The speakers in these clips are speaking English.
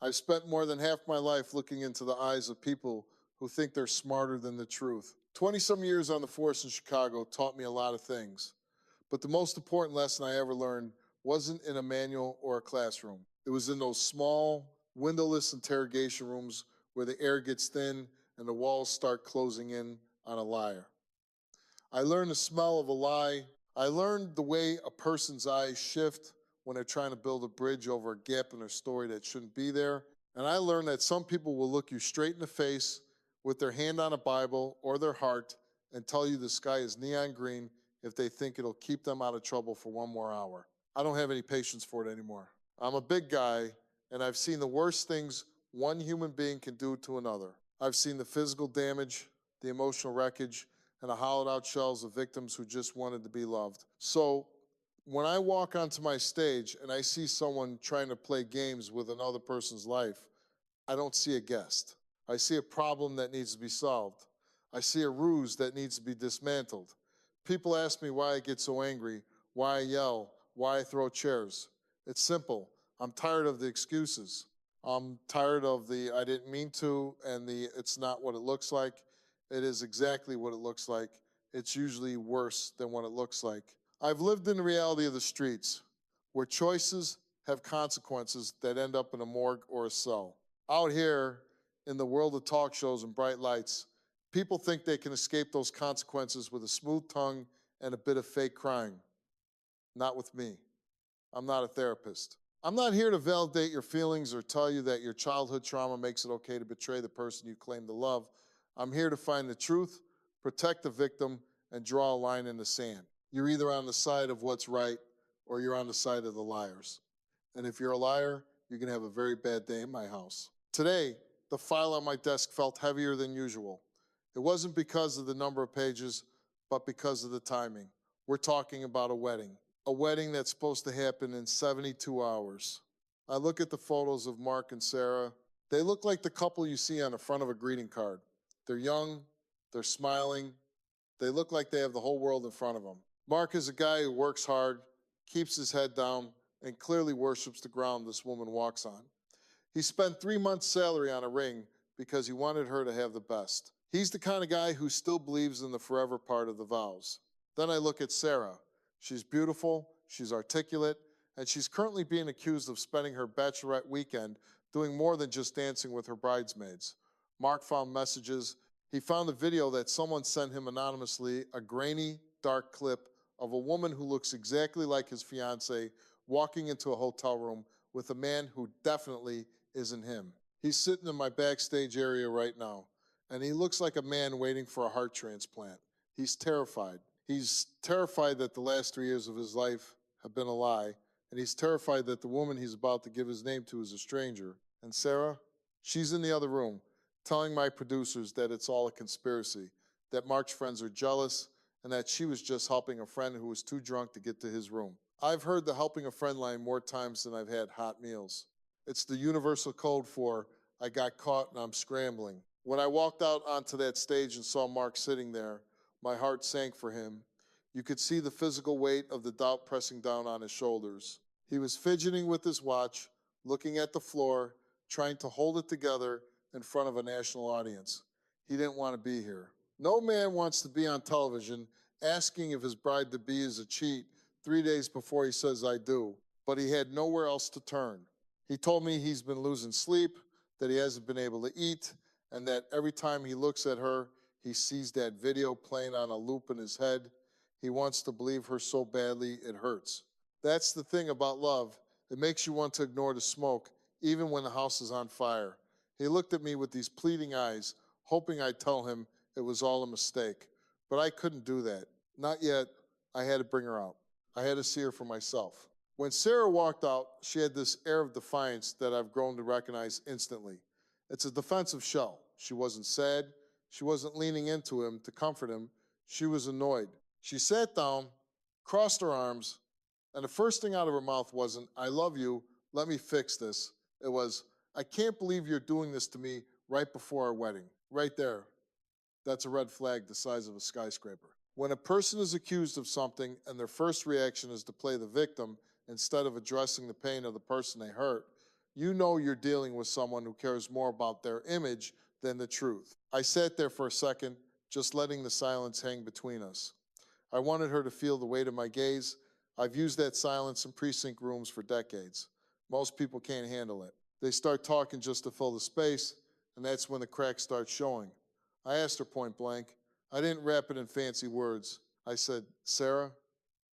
I've spent more than half my life looking into the eyes of people who think they're smarter than the truth. 20-some years on the force in Chicago taught me a lot of things, but the most important lesson I ever learned wasn't in a manual or a classroom. It was in those small, windowless interrogation rooms where the air gets thin and the walls start closing in on a liar. I learned the smell of a lie. I learned the way a person's eyes shift when they're trying to build a bridge over a gap in their story that shouldn't be there. And I learned that some people will look you straight in the face with their hand on a Bible or their heart and tell you the sky is neon green if they think it'll keep them out of trouble for one more hour. I don't have any patience for it anymore. I'm a big guy, and I've seen the worst things one human being can do to another. I've seen the physical damage, the emotional wreckage, and the hollowed out shells of victims who just wanted to be loved. So when I walk onto my stage and I see someone trying to play games with another person's life, I don't see a guest. I see a problem that needs to be solved. I see a ruse that needs to be dismantled. People ask me why I get so angry, why I yell, why I throw chairs. It's simple. I'm tired of the excuses. I'm tired of the I didn't mean to and the it's not what it looks like. It is exactly what it looks like. It's usually worse than what it looks like. I've lived in the reality of the streets where choices have consequences that end up in a morgue or a cell. Out here in the world of talk shows and bright lights, people think they can escape those consequences with a smooth tongue and a bit of fake crying. Not with me. I'm not a therapist. I'm not here to validate your feelings or tell you that your childhood trauma makes it okay to betray the person you claim to love. I'm here to find the truth, protect the victim, and draw a line in the sand. You're either on the side of what's right or you're on the side of the liars. And if you're a liar, you're going to have a very bad day in my house. Today, the file on my desk felt heavier than usual. It wasn't because of the number of pages, but because of the timing. We're talking about a wedding that's supposed to happen in 72 hours. I look at the photos of Mark and Sarah. They look like the couple you see on the front of a greeting card. They're young, they're smiling, they look like they have the whole world in front of them. Mark is a guy who works hard, keeps his head down, and clearly worships the ground this woman walks on. He spent 3 months' salary on a ring because he wanted her to have the best. He's the kind of guy who still believes in the forever part of the vows. Then I look at Sarah. She's beautiful, she's articulate, and she's currently being accused of spending her bachelorette weekend doing more than just dancing with her bridesmaids. Mark found messages. He found a video that someone sent him anonymously, a grainy, dark clip of a woman who looks exactly like his fiancée walking into a hotel room with a man who definitely isn't him. He's sitting in my backstage area right now, and he looks like a man waiting for a heart transplant. He's terrified. He's terrified that the last 3 years of his life have been a lie, and he's terrified that the woman he's about to give his name to is a stranger. And Sarah, she's in the other room, telling my producers that it's all a conspiracy, that Mark's friends are jealous, and that she was just helping a friend who was too drunk to get to his room. I've heard the helping a friend line more times than I've had hot meals. It's the universal code for, I got caught and I'm scrambling. When I walked out onto that stage and saw Mark sitting there, my heart sank for him. You could see the physical weight of the doubt pressing down on his shoulders. He was fidgeting with his watch, looking at the floor, trying to hold it together in front of a national audience. He didn't want to be here. No man wants to be on television asking if his bride-to-be is a cheat 3 days before he says, I do. But he had nowhere else to turn. He told me he's been losing sleep, that he hasn't been able to eat, and that every time he looks at her, he sees that video playing on a loop in his head. He wants to believe her so badly it hurts. That's the thing about love. It makes you want to ignore the smoke, even when the house is on fire. He looked at me with these pleading eyes, hoping I'd tell him it was all a mistake. But I couldn't do that. Not yet. I had to bring her out. I had to see her for myself. When Sarah walked out, she had this air of defiance that I've grown to recognize instantly. It's a defensive shell. She wasn't sad. She wasn't leaning into him to comfort him. She was annoyed. She sat down, crossed her arms, and the first thing out of her mouth wasn't, I love you, let me fix this. It was, I can't believe you're doing this to me right before our wedding. Right there. That's a red flag the size of a skyscraper. When a person is accused of something and their first reaction is to play the victim instead of addressing the pain of the person they hurt, you know you're dealing with someone who cares more about their image than the truth. I sat there for a second, just letting the silence hang between us. I wanted her to feel the weight of my gaze. I've used that silence in precinct rooms for decades. Most people can't handle it. They start talking just to fill the space, and that's when the cracks start showing. I asked her point blank. I didn't wrap it in fancy words. I said, Sarah,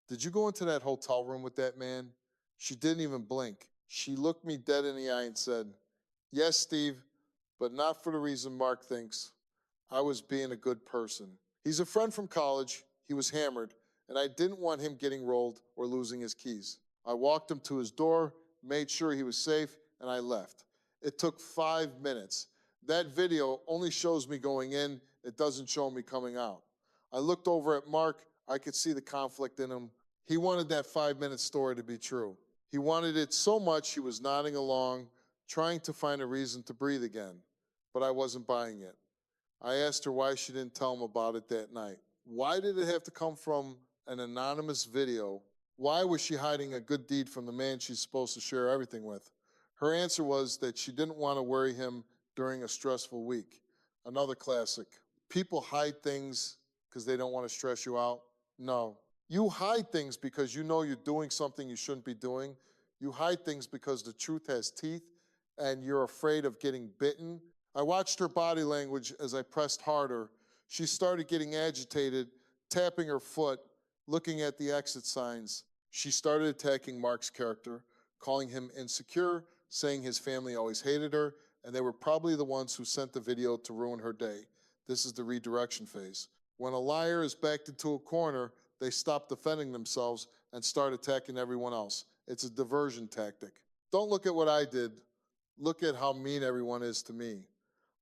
did you go into that hotel room with that man? She didn't even blink. She looked me dead in the eye and said, yes, Steve, but not for the reason Mark thinks. I was being a good person. He's a friend from college. He was hammered, and I didn't want him getting rolled or losing his keys. I walked him to his door, made sure he was safe, and I left. It took 5 minutes. That video only shows me going in. It doesn't show me coming out. I looked over at Mark. I could see the conflict in him. He wanted that 5-minute story to be true. He wanted it so much he was nodding along, trying to find a reason to breathe again. But I wasn't buying it. I asked her why she didn't tell him about it that night. Why did it have to come from an anonymous video? Why was she hiding a good deed from the man she's supposed to share everything with? Her answer was that she didn't want to worry him during a stressful week. Another classic. People hide things because they don't want to stress you out. No. You hide things because you know you're doing something you shouldn't be doing. You hide things because the truth has teeth and you're afraid of getting bitten. I watched her body language as I pressed harder. She started getting agitated, tapping her foot, looking at the exit signs. She started attacking Mark's character, calling him insecure, saying his family always hated her, and they were probably the ones who sent the video to ruin her day. This is the redirection phase. When a liar is backed into a corner, they stop defending themselves and start attacking everyone else. It's a diversion tactic. Don't look at what I did. Look at how mean everyone is to me.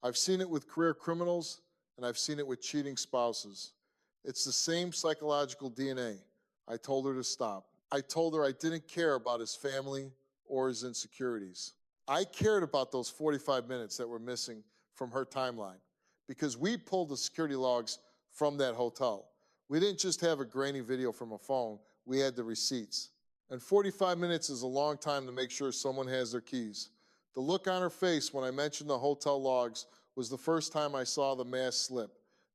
I've seen it with career criminals, and I've seen it with cheating spouses. It's the same psychological DNA. I told her to stop. I told her I didn't care about his family or his insecurities. I cared about those 45 minutes that were missing from her timeline because we pulled the security logs from that hotel. We didn't just have a grainy video from a phone, we had the receipts. And 45 minutes is a long time to make sure someone has their keys. The look on her face when I mentioned the hotel logs was the first time I saw the mask slip.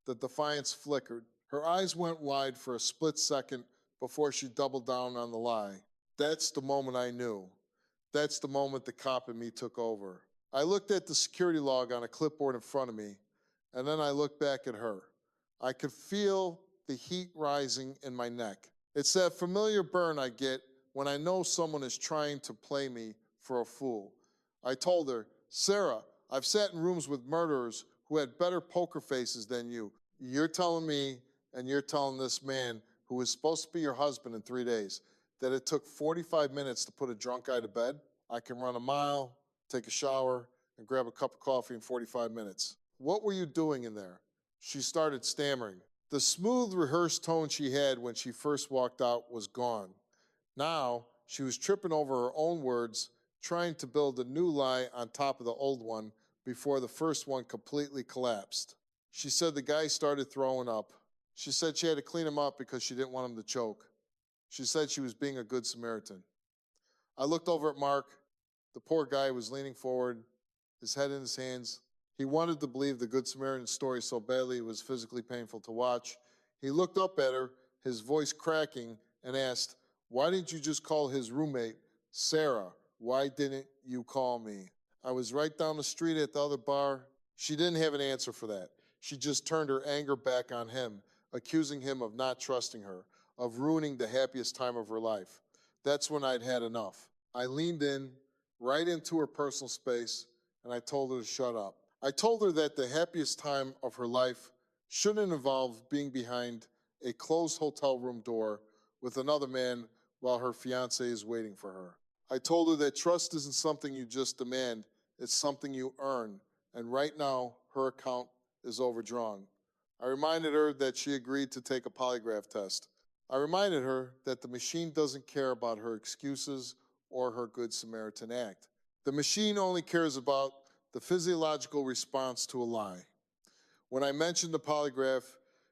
The defiance flickered. Her eyes went wide for a split second before she doubled down on the lie. That's the moment I knew. That's the moment the cop in me took over. I looked at the security log on a clipboard in front of me, and then I looked back at her. I could feel the heat rising in my neck. It's that familiar burn I get when I know someone is trying to play me for a fool. I told her, Sarah, I've sat in rooms with murderers who had better poker faces than you. You're telling me, and you're telling this man who was supposed to be your husband in 3 days, that it took 45 minutes to put a drunk guy to bed? I can run a mile, take a shower, and grab a cup of coffee in 45 minutes. What were you doing in there? She started stammering. The smooth, rehearsed tone she had when she first walked out was gone. Now, she was tripping over her own words, trying to build a new lie on top of the old one before the first one completely collapsed. She said the guy started throwing up. She said she had to clean him up because she didn't want him to choke. She said she was being a good Samaritan. I looked over at Mark. The poor guy was leaning forward, his head in his hands. He wanted to believe the Good Samaritan story so badly it was physically painful to watch. He looked up at her, his voice cracking, and asked, why didn't you just call his roommate, Sarah? Why didn't you call me? I was right down the street at the other bar. She didn't have an answer for that. She just turned her anger back on him, accusing him of not trusting her, of ruining the happiest time of her life. That's when I'd had enough. I leaned in, right into her personal space, and I told her to shut up. I told her that the happiest time of her life shouldn't involve being behind a closed hotel room door with another man while her fiancé is waiting for her. I told her that trust isn't something you just demand, it's something you earn, and right now her account is overdrawn. I reminded her that she agreed to take a polygraph test. I reminded her that the machine doesn't care about her excuses or her Good Samaritan act. The machine only cares about the physiological response to a lie. When I mentioned the polygraph,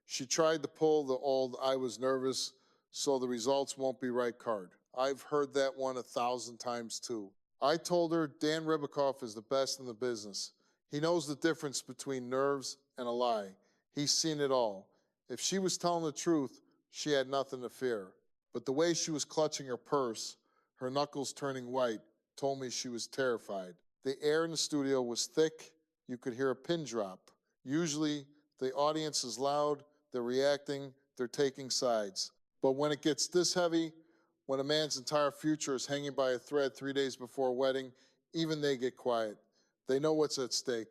she tried to pull the old "I was nervous, so the results won't be right" card. I've heard that one 1,000 times too. I told her Dan Ribicoff is the best in the business. He knows the difference between nerves and a lie. He's seen it all. If she was telling the truth, she had nothing to fear. But the way she was clutching her purse, her knuckles turning white, told me she was terrified. The air in the studio was thick. You could hear a pin drop. Usually, the audience is loud, they're reacting, they're taking sides. But when it gets this heavy, when a man's entire future is hanging by a thread 3 days before a wedding, even they get quiet. They know what's at stake.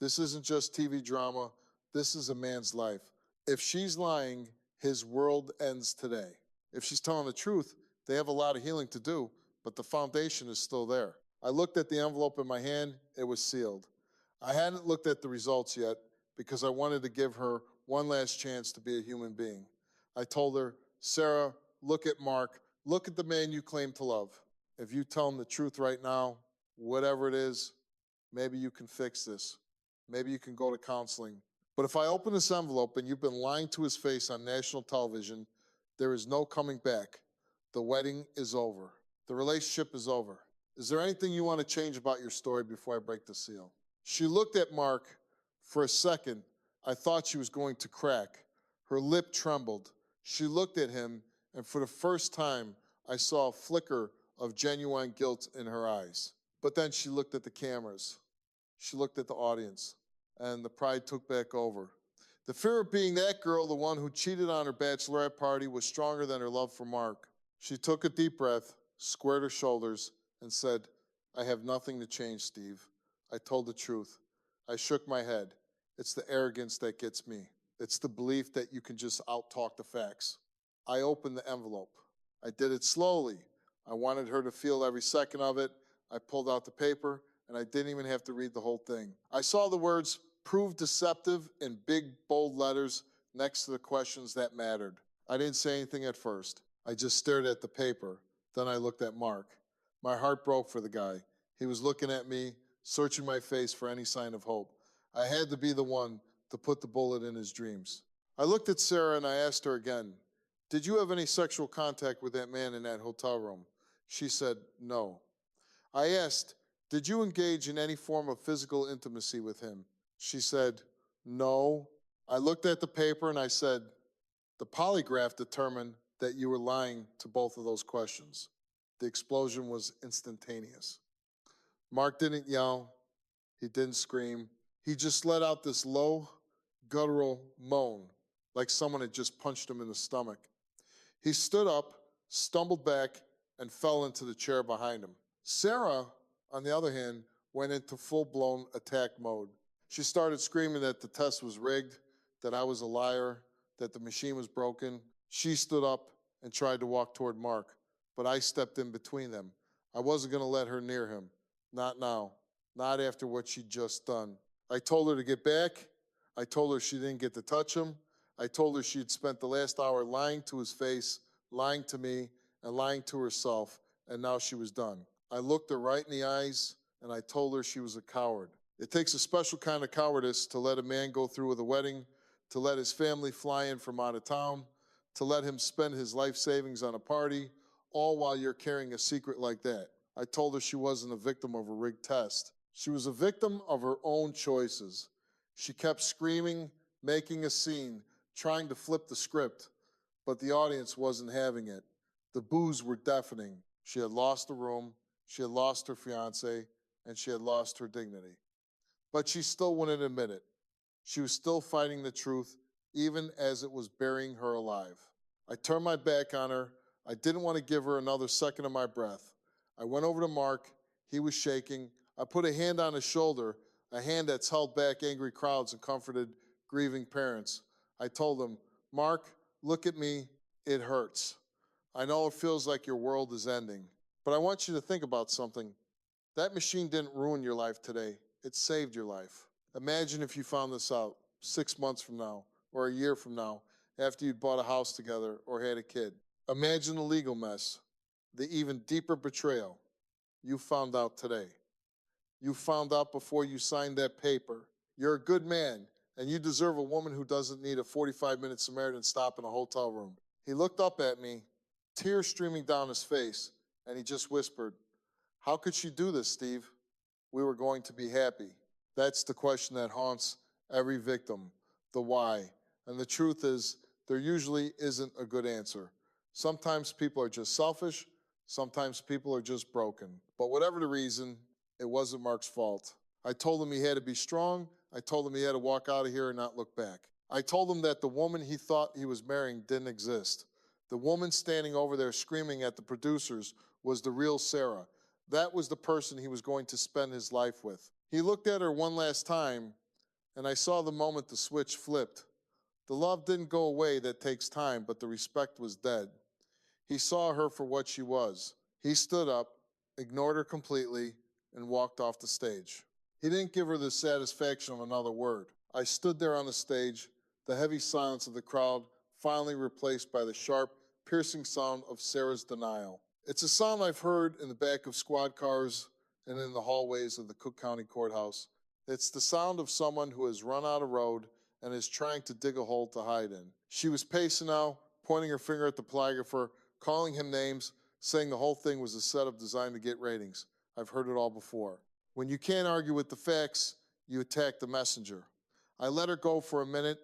This isn't just TV drama. This is a man's life. If she's lying, his world ends today. If she's telling the truth, they have a lot of healing to do, but the foundation is still there. I looked at the envelope in my hand. It was sealed. I hadn't looked at the results yet because I wanted to give her one last chance to be a human being. I told her, Sarah, look at Mark. Look at the man you claim to love. If you tell him the truth right now, whatever it is, maybe you can fix this. Maybe you can go to counseling. But if I open this envelope and you've been lying to his face on national television, there is no coming back. The wedding is over. The relationship is over. Is there anything you want to change about your story before I break the seal? She looked at Mark. For a second, I thought she was going to crack. Her lip trembled. She looked at him, and for the first time, I saw a flicker of genuine guilt in her eyes. But then she looked at the cameras. She looked at the audience, and the pride took back over. The fear of being that girl, the one who cheated on her bachelorette party, was stronger than her love for Mark. She took a deep breath, squared her shoulders, and said, I have nothing to change, Steve. I told the truth. I shook my head. It's the arrogance that gets me. It's the belief that you can just out-talk the facts. I opened the envelope. I did it slowly. I wanted her to feel every second of it. I pulled out the paper, and I didn't even have to read the whole thing. I saw the words, prove deceptive, in big, bold letters next to the questions that mattered. I didn't say anything at first. I just stared at the paper. Then I looked at Mark. My heart broke for the guy. He was looking at me, searching my face for any sign of hope. I had to be the one to put the bullet in his dreams. I looked at Sarah and I asked her again, did you have any sexual contact with that man in that hotel room? She said, no. I asked, did you engage in any form of physical intimacy with him? She said, no. I looked at the paper and I said, the polygraph determined that you were lying to both of those questions. The explosion was instantaneous. Mark didn't yell. He didn't scream. He just let out this low, guttural moan, like someone had just punched him in the stomach. He stood up, stumbled back, and fell into the chair behind him. Sarah, on the other hand, went into full-blown attack mode. She started screaming that the test was rigged, that I was a liar, that the machine was broken. She stood up and tried to walk toward Mark, but I stepped in between them. I wasn't going to let her near him. Not now. Not after what she'd just done. I told her to get back. I told her she didn't get to touch him. I told her she'd spent the last hour lying to his face, lying to me, and lying to herself, and now she was done. I looked her right in the eyes, and I told her she was a coward. It takes a special kind of cowardice to let a man go through with a wedding, to let his family fly in from out of town, to let him spend his life savings on a party, all while you're carrying a secret like that. I told her she wasn't a victim of a rigged test. She was a victim of her own choices. She kept screaming, making a scene, trying to flip the script, but the audience wasn't having it. The boos were deafening. She had lost the room, she had lost her fiancé, and she had lost her dignity. But she still wouldn't admit it. She was still fighting the truth, even as it was burying her alive. I turned my back on her. I didn't want to give her another second of my breath. I went over to Mark. He was shaking. I put a hand on his shoulder, a hand that's held back angry crowds and comforted grieving parents. I told him, Mark, look at me. It hurts. I know it feels like your world is ending, but I want you to think about something. That machine didn't ruin your life today. It saved your life. Imagine if you found this out 6 months from now or a year from now after you'd bought a house together or had a kid. Imagine the legal mess, the even deeper betrayal you found out today. You found out before you signed that paper. You're a good man, and you deserve a woman who doesn't need a 45-minute Samaritan stop in a hotel room. He looked up at me, tears streaming down his face, and he just whispered, How could she do this, Steve? We were going to be happy. That's the question that haunts every victim, the why. And the truth is, there usually isn't a good answer. Sometimes people are just selfish, sometimes people are just broken. But whatever the reason, it wasn't Mark's fault. I told him he had to be strong. I told him he had to walk out of here and not look back. I told him that the woman he thought he was marrying didn't exist. The woman standing over there screaming at the producers was the real Sarah. That was the person he was going to spend his life with. He looked at her one last time, and I saw the moment the switch flipped. The love didn't go away, that takes time, but the respect was dead. He saw her for what she was. He stood up, ignored her completely, and walked off the stage. He didn't give her the satisfaction of another word. I stood there on the stage, the heavy silence of the crowd finally replaced by the sharp, piercing sound of Sarah's denial. It's a sound I've heard in the back of squad cars and in the hallways of the Cook County Courthouse. It's the sound of someone who has run out of road and is trying to dig a hole to hide in. She was pacing now, pointing her finger at the polygrapher, calling him names, saying the whole thing was a setup designed to get ratings. I've heard it all before. When you can't argue with the facts, you attack the messenger. I let her go for a minute.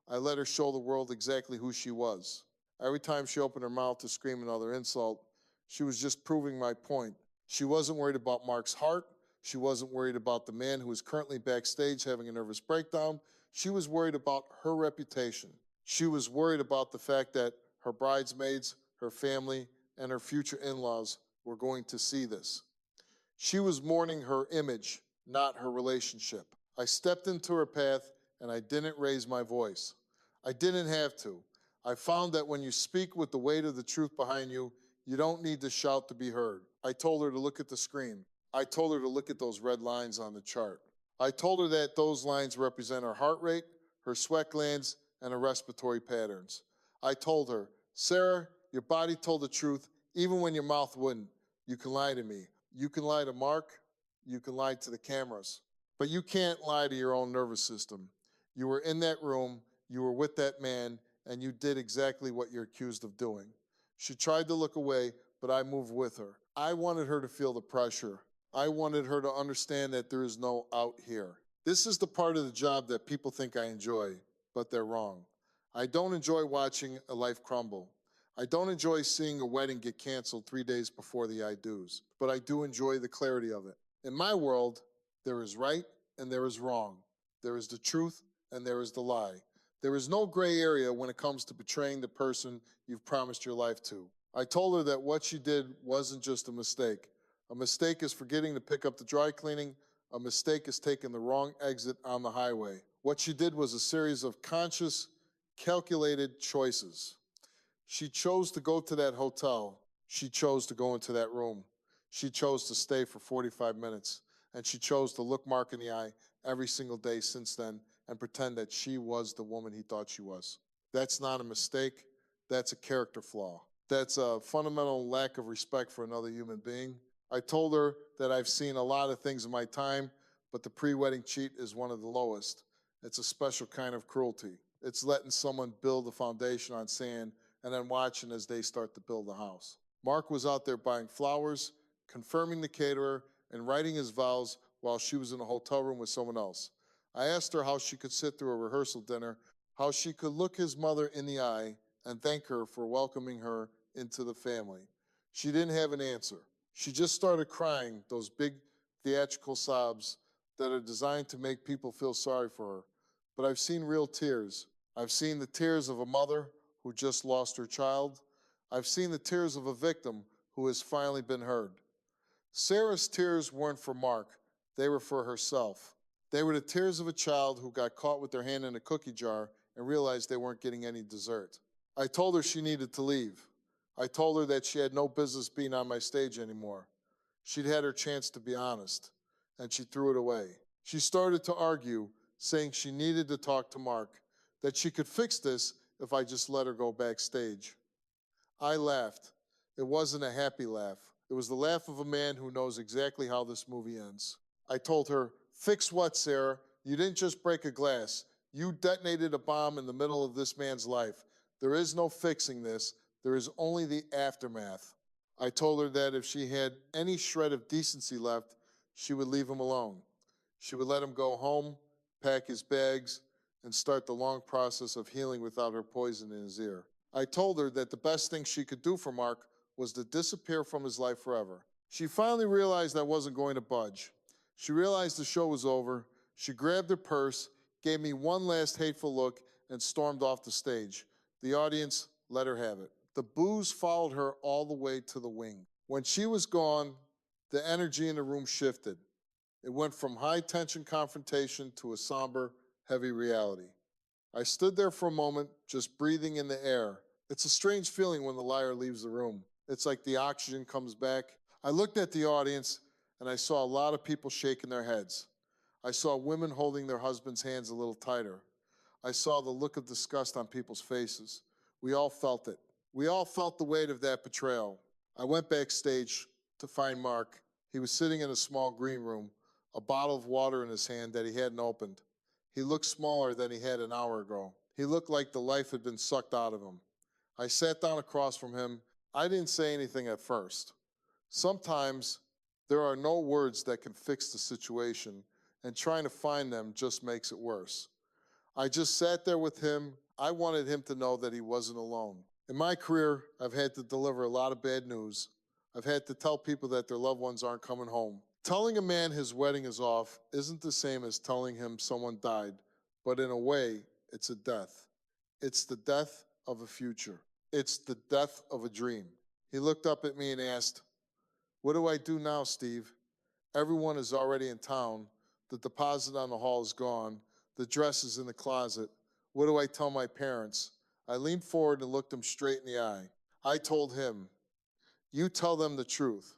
I let her show the world exactly who she was. Every time she opened her mouth to scream another insult, she was just proving my point. She wasn't worried about Mark's heart. She wasn't worried about the man who is currently backstage having a nervous breakdown. She was worried about her reputation. She was worried about the fact that her bridesmaids, her family, and her future in-laws were going to see this. She was mourning her image, not her relationship. I stepped into her path and I didn't raise my voice. I didn't have to. I found that when you speak with the weight of the truth behind you, you don't need to shout to be heard. I told her to look at the screen. I told her to look at those red lines on the chart. I told her that those lines represent her heart rate, her sweat glands, and her respiratory patterns. I told her, Sarah, your body told the truth even when your mouth wouldn't. You can lie to me. You can lie to Mark. You can lie to the cameras. But you can't lie to your own nervous system. You were in that room, you were with that man, and you did exactly what you're accused of doing. She tried to look away, but I moved with her. I wanted her to feel the pressure. I wanted her to understand that there is no out here. This is the part of the job that people think I enjoy, but they're wrong. I don't enjoy watching a life crumble. I don't enjoy seeing a wedding get canceled 3 days before the I-dos, but I do enjoy the clarity of it. In my world, there is right and there is wrong. There is the truth and there is the lie. There is no gray area when it comes to betraying the person you've promised your life to. I told her that what she did wasn't just a mistake. A mistake is forgetting to pick up the dry cleaning. A mistake is taking the wrong exit on the highway. What she did was a series of conscious, calculated choices. She chose to go to that hotel. She chose to go into that room. She chose to stay for 45 minutes. And she chose to look Mark in the eye every single day since then and pretend that she was the woman he thought she was. That's not a mistake. That's a character flaw. That's a fundamental lack of respect for another human being. I told her that I've seen a lot of things in my time, but the pre-wedding cheat is one of the lowest. It's a special kind of cruelty. It's letting someone build a foundation on sand and then watching as they start to build the house. Mark was out there buying flowers, confirming the caterer, and writing his vows while she was in a hotel room with someone else. I asked her how she could sit through a rehearsal dinner, how she could look his mother in the eye and thank her for welcoming her into the family. She didn't have an answer. She just started crying, those big theatrical sobs that are designed to make people feel sorry for her. But I've seen real tears. I've seen the tears of a mother who just lost her child. I've seen the tears of a victim who has finally been heard. Sarah's tears weren't for Mark. They were for herself. They were the tears of a child who got caught with their hand in a cookie jar and realized they weren't getting any dessert. I told her she needed to leave. I told her that she had no business being on my stage anymore. She'd had her chance to be honest, and she threw it away. She started to argue, saying she needed to talk to Mark, that she could fix this if I just let her go backstage. I laughed. It wasn't a happy laugh. It was the laugh of a man who knows exactly how this movie ends. I told her, fix what, Sarah? You didn't just break a glass. You detonated a bomb in the middle of this man's life. There is no fixing this. There is only the aftermath. I told her that if she had any shred of decency left, she would leave him alone. She would let him go home, pack his bags, and start the long process of healing without her poison in his ear. I told her that the best thing she could do for Mark was to disappear from his life forever. She finally realized I wasn't going to budge. She realized the show was over. She grabbed her purse, gave me one last hateful look, and stormed off the stage. The audience let her have it. The boos followed her all the way to the wing. When she was gone, the energy in the room shifted. It went from high-tension confrontation to a somber, heavy reality. I stood there for a moment, just breathing in the air. It's a strange feeling when the liar leaves the room. It's like the oxygen comes back. I looked at the audience, and I saw a lot of people shaking their heads. I saw women holding their husbands' hands a little tighter. I saw the look of disgust on people's faces. We all felt it. We all felt the weight of that betrayal. I went backstage to find Mark. He was sitting in a small green room, a bottle of water in his hand that he hadn't opened. He looked smaller than he had an hour ago. He looked like the life had been sucked out of him. I sat down across from him. I didn't say anything at first. Sometimes there are no words that can fix the situation, and trying to find them just makes it worse. I just sat there with him. I wanted him to know that he wasn't alone. In my career, I've had to deliver a lot of bad news. I've had to tell people that their loved ones aren't coming home. Telling a man his wedding is off isn't the same as telling him someone died, but in a way, it's a death. It's the death of a future. It's the death of a dream. He looked up at me and asked, "What do I do now, Steve? Everyone is already in town. The deposit on the hall is gone. The dress is in the closet. What do I tell my parents?" I leaned forward and looked him straight in the eye. I told him, "You tell them the truth.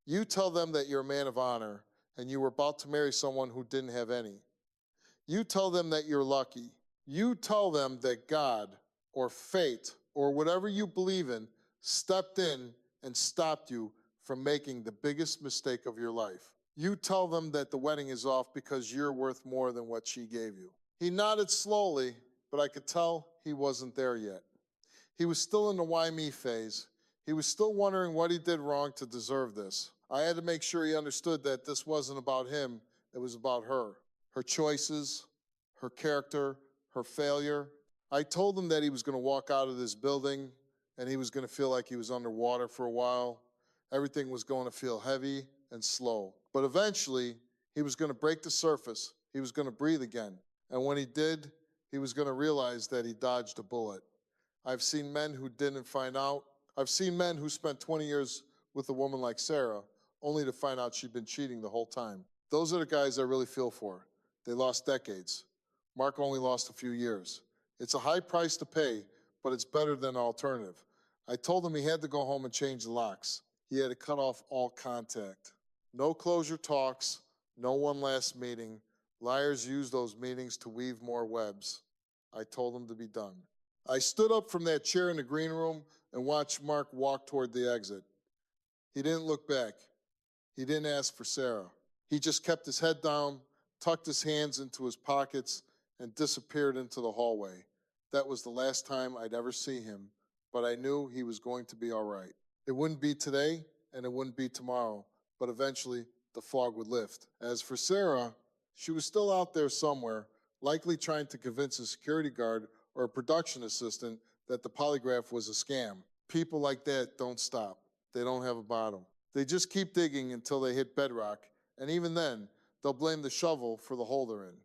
You tell them that you're a man of honor and you were about to marry someone who didn't have any. You tell them that you're lucky. You tell them that God or fate or whatever you believe in stepped in and stopped you from making the biggest mistake of your life. You tell them that the wedding is off because you're worth more than what she gave you." He nodded slowly, but I could tell he wasn't there yet. He was still in the why me phase. He was still wondering what he did wrong to deserve this. I had to make sure he understood that this wasn't about him, it was about her. Her choices, her character, her failure. I told him that he was going to walk out of this building and he was going to feel like he was underwater for a while. Everything was going to feel heavy and slow. But eventually, he was going to break the surface. He was going to breathe again. And when he did, he was going to realize that he dodged a bullet. I've seen men who didn't find out. I've seen men who spent 20 years with a woman like Sarah, only to find out she'd been cheating the whole time. Those are the guys I really feel for. They lost decades. Mark only lost a few years. It's a high price to pay, but it's better than an alternative. I told him he had to go home and change the locks. He had to cut off all contact. No closure talks, no one last meeting. Liars use those meetings to weave more webs. I told him to be done. I stood up from that chair in the green room and watched Mark walk toward the exit. He didn't look back. He didn't ask for Sarah. He just kept his head down, tucked his hands into his pockets, and disappeared into the hallway. That was the last time I'd ever see him, but I knew he was going to be all right. It wouldn't be today, and it wouldn't be tomorrow, but eventually the fog would lift. As for Sarah, she was still out there somewhere, likely trying to convince a security guard or a production assistant that the polygraph was a scam. People like that don't stop. They don't have a bottom. They just keep digging until they hit bedrock, and even then, they'll blame the shovel for the hole they're in.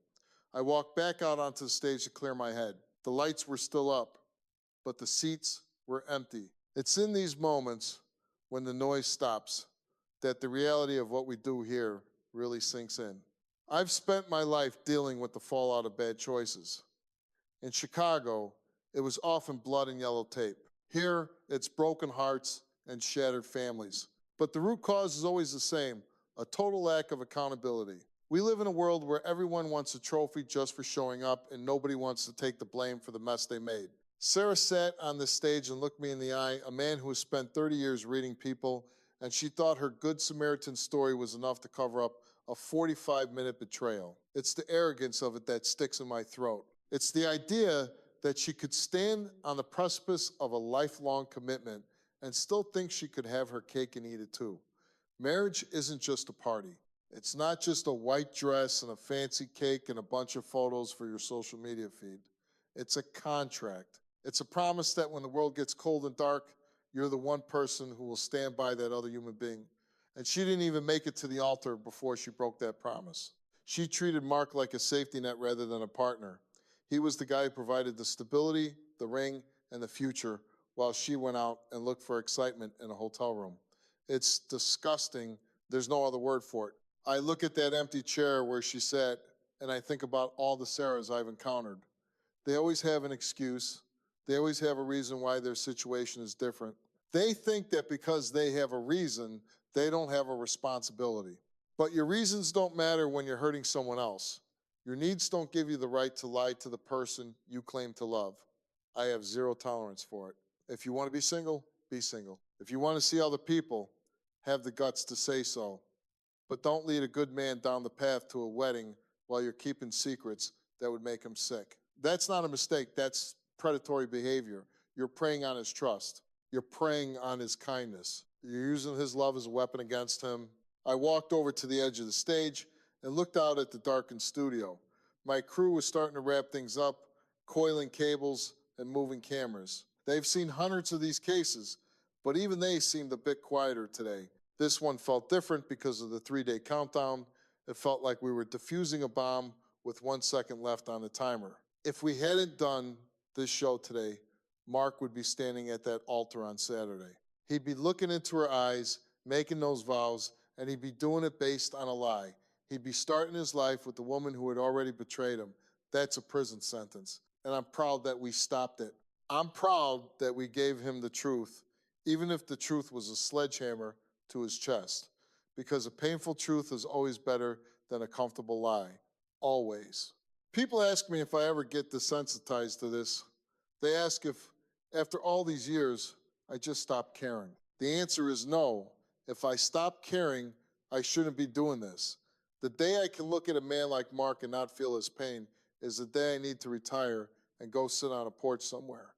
I walked back out onto the stage to clear my head. The lights were still up, but the seats were empty. It's in these moments, when the noise stops, that the reality of what we do here really sinks in. I've spent my life dealing with the fallout of bad choices. In Chicago, it was often blood and yellow tape. Here, it's broken hearts and shattered families. But the root cause is always the same, a total lack of accountability. We live in a world where everyone wants a trophy just for showing up and nobody wants to take the blame for the mess they made. Sarah sat on the stage and looked me in the eye, a man who has spent 30 years reading people, and she thought her Good Samaritan story was enough to cover up a 45-minute betrayal. It's the arrogance of it that sticks in my throat. It's the idea that she could stand on the precipice of a lifelong commitment and still thinks she could have her cake and eat it too. Marriage isn't just a party. It's not just a white dress and a fancy cake and a bunch of photos for your social media feed. It's a contract. It's a promise that when the world gets cold and dark, you're the one person who will stand by that other human being. And she didn't even make it to the altar before she broke that promise. She treated Mark like a safety net rather than a partner. He was the guy who provided the stability, the ring, and the future while she went out and looked for excitement in a hotel room. It's disgusting. There's no other word for it. I look at that empty chair where she sat, and I think about all the Sarahs I've encountered. They always have an excuse. They always have a reason why their situation is different. They think that because they have a reason, they don't have a responsibility. But your reasons don't matter when you're hurting someone else. Your needs don't give you the right to lie to the person you claim to love. I have zero tolerance for it. If you want to be single, be single. If you want to see other people, have the guts to say so. But don't lead a good man down the path to a wedding while you're keeping secrets that would make him sick. That's not a mistake. That's predatory behavior. You're preying on his trust. You're preying on his kindness. You're using his love as a weapon against him. I walked over to the edge of the stage and looked out at the darkened studio. My crew was starting to wrap things up, coiling cables and moving cameras. They've seen hundreds of these cases, but even they seemed a bit quieter today. This one felt different because of the 3-day countdown. It felt like we were defusing a bomb with 1 second left on the timer. If we hadn't done this show today, Mark would be standing at that altar on Saturday. He'd be looking into her eyes, making those vows, and he'd be doing it based on a lie. He'd be starting his life with the woman who had already betrayed him. That's a prison sentence, and I'm proud that we stopped it. I'm proud that we gave him the truth, even if the truth was a sledgehammer to his chest, because a painful truth is always better than a comfortable lie, always. People ask me if I ever get desensitized to this. They ask if, after all these years, I just stopped caring. The answer is no. If I stop caring, I shouldn't be doing this. The day I can look at a man like Mark and not feel his pain is the day I need to retire and go sit on a porch somewhere.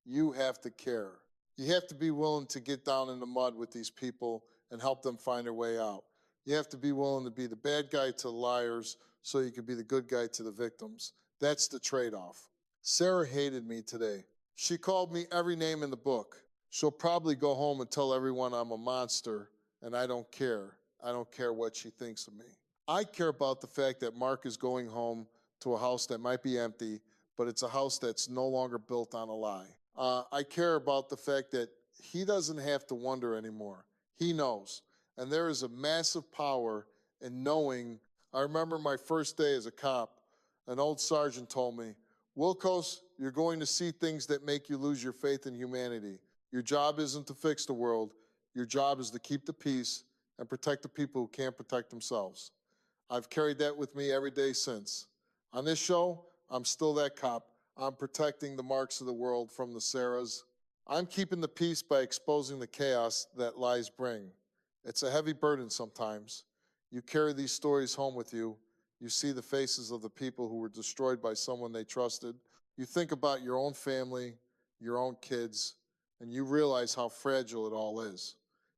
You have to care. You have to be willing to get down in the mud with these people and help them find their way out. You have to be willing to be the bad guy to the liars so you can be the good guy to the victims. That's the trade-off. Sarah hated me today. She called me every name in the book. She'll probably go home and tell everyone I'm a monster, and I don't care. I don't care what she thinks of me. I care about the fact that Mark is going home to a house that might be empty, but it's a house that's no longer built on a lie. I care about the fact that he doesn't have to wonder anymore. He knows. And there is a massive power in knowing. I remember my first day as a cop, an old sergeant told me, Wilkos, you're going to see things that make you lose your faith in humanity. Your job isn't to fix the world. Your job is to keep the peace and protect the people who can't protect themselves. I've carried that with me every day since. On this show, I'm still that cop. I'm protecting the Marks of the world from the Sarahs. I'm keeping the peace by exposing the chaos that lies bring. It's a heavy burden sometimes. You carry these stories home with you. You see the faces of the people who were destroyed by someone they trusted. You think about your own family, your own kids, and you realize how fragile it all is.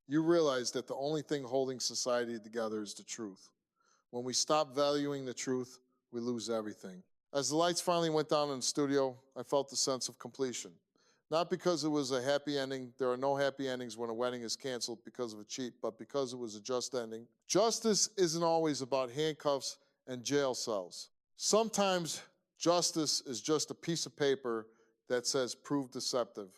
You realize that the only thing holding society together is the truth. When we stop valuing the truth, we lose everything. As the lights finally went down in the studio, I felt a sense of completion. Not because it was a happy ending. There are no happy endings when a wedding is canceled because of a cheat, but because it was a just ending. Justice isn't always about handcuffs and jail cells. Sometimes justice is just a piece of paper that says prove deceptive.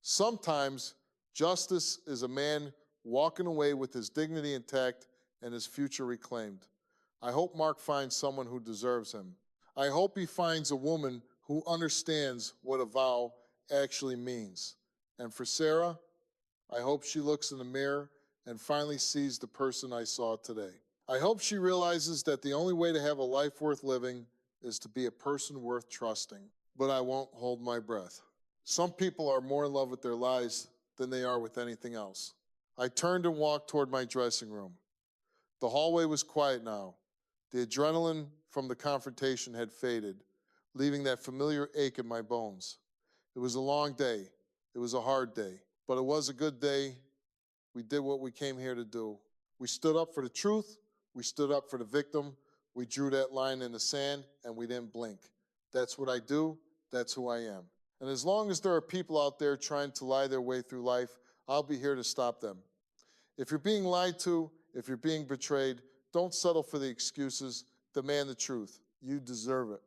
Sometimes justice is a man walking away with his dignity intact and his future reclaimed. I hope Mark finds someone who deserves him. I hope he finds a woman who understands what a vow actually means. And for Sarah, I hope she looks in the mirror and finally sees the person I saw today. I hope she realizes that the only way to have a life worth living is to be a person worth trusting. But I won't hold my breath. Some people are more in love with their lies than they are with anything else. I turned and walked toward my dressing room. The hallway was quiet now. The adrenaline from the confrontation had faded, leaving that familiar ache in my bones. It was a long day. It was a hard day. But it was a good day. We did what we came here to do. We stood up for the truth. We stood up for the victim. We drew that line in the sand and we didn't blink. That's what I do. That's who I am. And as long as there are people out there trying to lie their way through life, I'll be here to stop them. If you're being lied to, if you're being betrayed, don't settle for the excuses. Demand the truth. You deserve it.